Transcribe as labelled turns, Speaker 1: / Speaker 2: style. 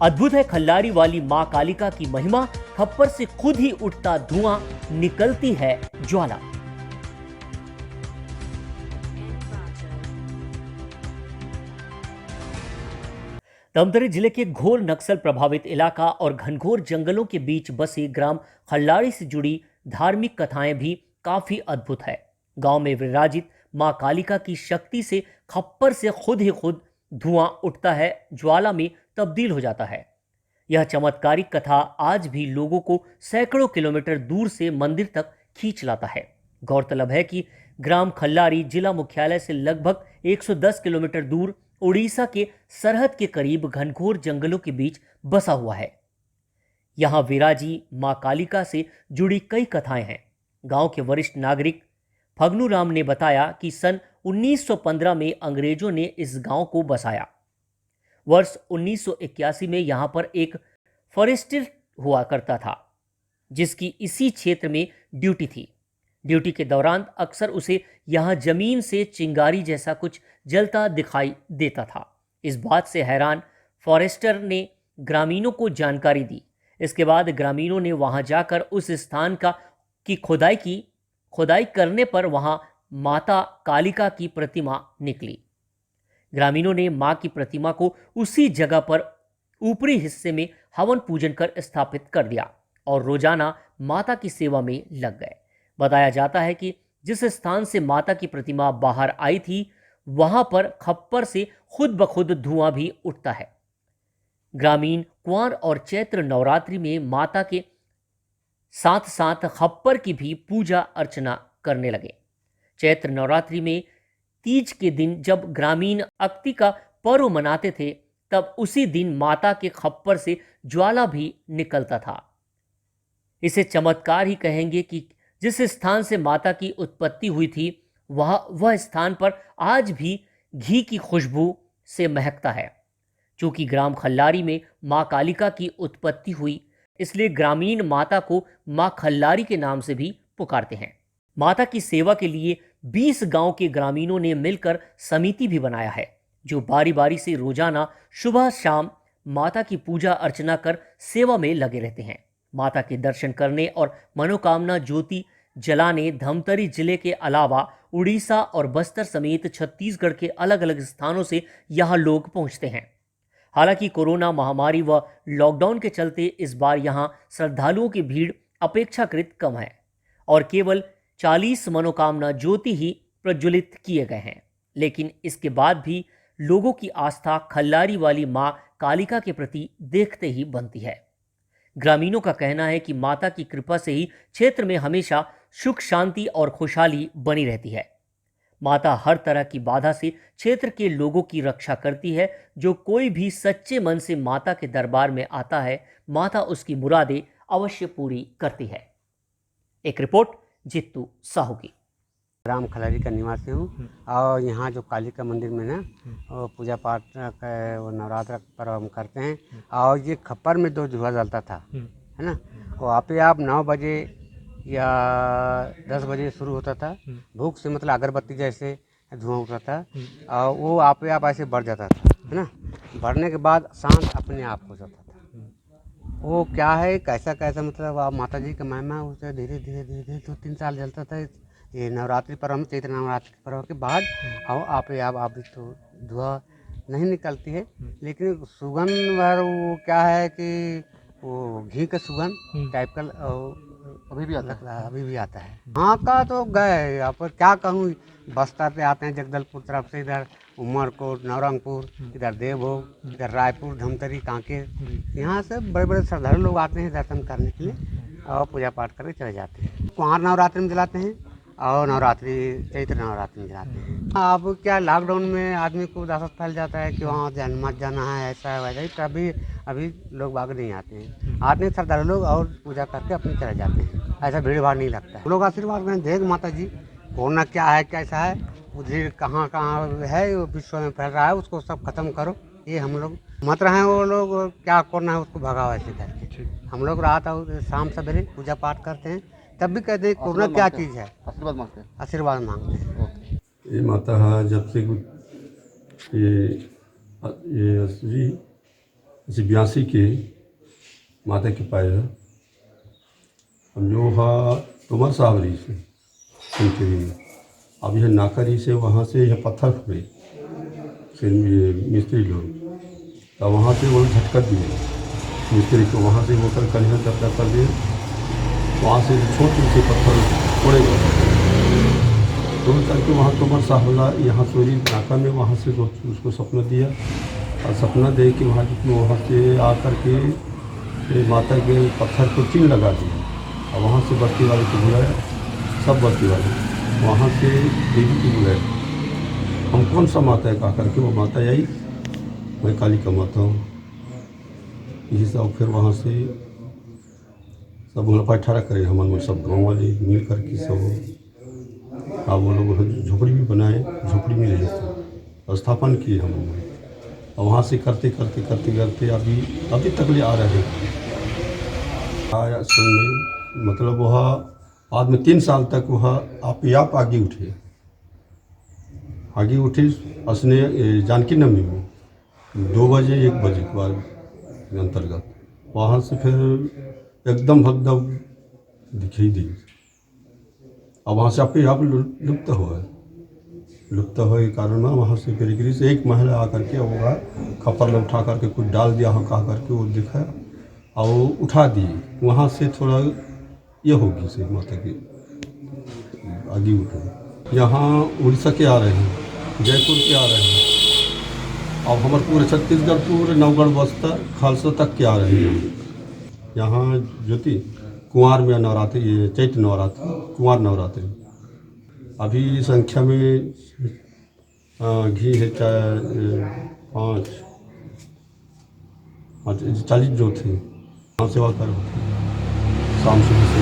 Speaker 1: अद्भुत है खल्लारी वाली मां कालिका की महिमा। खप्पर से खुद ही उठता धुआं, निकलती है ज्वाला। धमतरी जिले के घोर नक्सल प्रभावित इलाका और घनघोर जंगलों के बीच बसे ग्राम खल्लारी से जुड़ी धार्मिक कथाएं भी काफी अद्भुत है। गांव में विराजित मां कालिका की शक्ति से खप्पर से खुद ही खुद धुआं उठता है, ज्वाला में तब्दील हो जाता है। यह चमत्कारिक कथा आज भी लोगों को सैकड़ों किलोमीटर दूर से मंदिर तक खींच लाता है। गौरतलब है कि ग्राम खल्लारी जिला मुख्यालय से लगभग 110 किलोमीटर दूर उड़ीसा के सरहद के करीब घनघोर जंगलों के बीच बसा हुआ है। यहां विराजी मां कालिका से जुड़ी कई कथाएं हैं। गांव के वरिष्ठ नागरिक फगनू राम ने बताया कि सन 1915 में अंग्रेजों ने इस गांव को बसाया। वर्ष 1981 में यहां पर एक फॉरेस्टर हुआ करता था, जिसकी इसी क्षेत्र में ड्यूटी थी। ड्यूटी के दौरान अक्सर उसे यहां जमीन से चिंगारी जैसा कुछ जलता दिखाई देता था। इस बात से हैरान फॉरेस्टर ने ग्रामीणों को जानकारी दी। इसके बाद ग्रामीणों ने वहां जाकर उस स्थान की खुदाई करने पर वहां माता कालिका की प्रतिमा निकली। ग्रामीणों ने मां की प्रतिमा को उसी जगह पर ऊपरी हिस्से में हवन पूजन कर स्थापित कर दिया और रोजाना माता की सेवा में लग गए। बताया जाता है कि जिस स्थान से माता की प्रतिमा बाहर आई थी, वहां पर खप्पर से खुद ब खुद धुआं भी उठता है। ग्रामीण कुंवर और चैत्र नवरात्रि में माता के साथ साथ खप्पर की भी पूजा अर्चना करने लगे। चैत्र नवरात्रि में तीज के दिन जब ग्रामीण अक्ति का पर्व मनाते थे, तब उसी दिन माता के खप्पर से ज्वाला भी निकलता था। इसे चमत्कार ही कहेंगे कि जिस स्थान से माता की उत्पत्ति हुई थी, वह स्थान पर आज भी घी की खुशबू से महकता है। चूंकि ग्राम खल्लारी में मां कालिका की उत्पत्ति हुई, इसलिए ग्रामीण माता को मां खल्लारी के नाम से भी पुकारते हैं। माता की सेवा के लिए 20 गांव के ग्रामीणों ने मिलकर समिति भी बनाया है, जो बारी बारी से रोजाना सुबह शाम माता की पूजा अर्चना कर सेवा में लगे रहते हैं। माता के दर्शन करने और मनोकामना ज्योति जलाने धमतरी जिले के अलावा उड़ीसा और बस्तर समेत छत्तीसगढ़ के अलग अलग स्थानों से यहां लोग पहुंचते हैं। हालांकि कोरोना महामारी व लॉकडाउन के चलते इस बार यहां श्रद्धालुओं की भीड़ अपेक्षाकृत कम है और केवल 40 मनोकामना ज्योति ही प्रज्वलित किए गए हैं। लेकिन इसके बाद भी लोगों की आस्था खल्लारी वाली मां कालिका के प्रति देखते ही बनती है। ग्रामीणों का कहना है कि माता की कृपा से ही क्षेत्र में हमेशा सुख शांति और खुशहाली बनी रहती है। माता हर तरह की बाधा से क्षेत्र के लोगों की रक्षा करती है। जो कोई भी सच्चे मन से माता के दरबार में आता है, माता उसकी मुरादें अवश्य पूरी करती है। एक रिपोर्ट जित्तू साहू की।
Speaker 2: ग्राम खल्लारी का निवासी हूँ और यहाँ जो कालिका मंदिर में ना वो पूजा पाठ का वो नवरात्र पर्व हम करते हैं। और ये खप्पर में जो धुआं जलता था, है ना, वो आप 9 बजे या 10 बजे शुरू होता था। भूख से मतलब अगरबत्ती जैसे धुआं उठता था और वो आप ऐसे बढ़ जाता था, है ना। बढ़ने के बाद शांत अपने आप हो जाता था। वो क्या है, कैसा कैसा मतलब आप माता जी का महिमा उसे धीरे धीरे धीरे धीरे 2-3 साल जलता था। ये नवरात्रि पर्व में, चैत्र नवरात्रि पर्व के बाद और आप तो धुआं नहीं निकलती है, लेकिन सुगंध वो क्या है कि वो घी का सुगंध टाइप का अभी भी आता है। हाँ का तो गए यहाँ पर क्या कहूँ, बस्तर पे आते हैं जगदलपुर तरफ से, इधर उमरकोट, नवरंगपुर, इधर देवभोग, इधर रायपुर, धमतरी, कांकेर, यहाँ से बड़े बड़े श्रद्धालु लोग आते हैं दर्शन करने के लिए और पूजा पाठ करके चले जाते हैं। कुंवर नवरात्रि में जलाते हैं और चैत्र नवरात्रि में जलाते हैं। अब क्या लॉकडाउन में आदमी को उदासत फैल जाता है कि वहाँ मत जाना है, ऐसा है वैसा ही, तभी अभी लोग बाग नहीं आते हैं। आते हैं श्रद्धालु लोग और पूजा करके अपने चले जाते हैं। ऐसा भीड़ भाड़ नहीं लगता है। लोग आशीर्वाद में देख माता जी, कोरोना क्या है कैसा है, उधर कहाँ कहाँ है विश्व में फैल रहा है, उसको सब खत्म करो। ये हम लोग मत रहे हैं, वो लोग क्या करना है उसको भगाओ ऐसे करके। हम लोग रात और शाम सवेरे पूजा पाठ करते हैं, तब भी कहते हैं कोरोना क्या चीज़ है, आशीर्वाद मांगते हैं।
Speaker 3: ये माता जब से ये असली 82 के माता के पाए हम जो हा तुमर सावरी से सेंचुरी में अब यह नाकरी से वहाँ से यह पत्थर खुले फिर मिस्त्री लोग तो वहाँ से वो झटका दिए मिस्त्री को, वहाँ से वो कल दबदा कर दिए, वहाँ से छोटे से पत्थर छोड़े गए तो करके वहाँ तुमर साहबला यहाँ सोरी नाका में वहाँ से उसको सपना दिया और सपना दे के वहाँ से आकर के माता के पत्थर को चिन्ह लगा दिया और वहाँ से बस्ती वाले को बुलाया, सब बस्ती वाले वहाँ से देवी को बुलाया, हम कौन सा माता है कहा करके वो माता आई, मैं काली का माता हूँ। यही सब फिर वहाँ से सब मुलाफा ठारा करे हमारे सब गाँव वाले मिल करके सब अब वो लोग झोपड़ी भी बनाए, झोपड़ी में रहे स्थापन किए हम लोग और वहाँ से करते करते करते करते अभी तक ले आ रहे हैं। आया सुन में मतलब वह बाद में 3 साल तक वह आप आगे उठे असने जानकी नवमी में 2 बजे 1 बजे के बाद अंतर्गत वहाँ से फिर एकदम भगदम दिखाई दी और वहाँ से आप लुप्त हो के कारण में वहाँ से फिर से एक महिला आकर के होगा खपर में उठा करके कुछ डाल दिया हो कहा करके वो दिखाया और वो उठा दिए, वहाँ से थोड़ा ये होगी से माता की आगे उठे। यहाँ उड़ीसा के आ रहे हैं, जयपुर के आ रहे हैं, अब हमारे पूरे छत्तीसगढ़ पूरे नवगढ़ बस्तर खालसा तक के आ रहे हैं। यहाँ ज्योति कुंवार में नवरात्रि, ये चैत्र नवरात्रि कुंवार नवरात्रि अभी संख्या में घी है 40 जो थे सेवा कर शाम सुबह से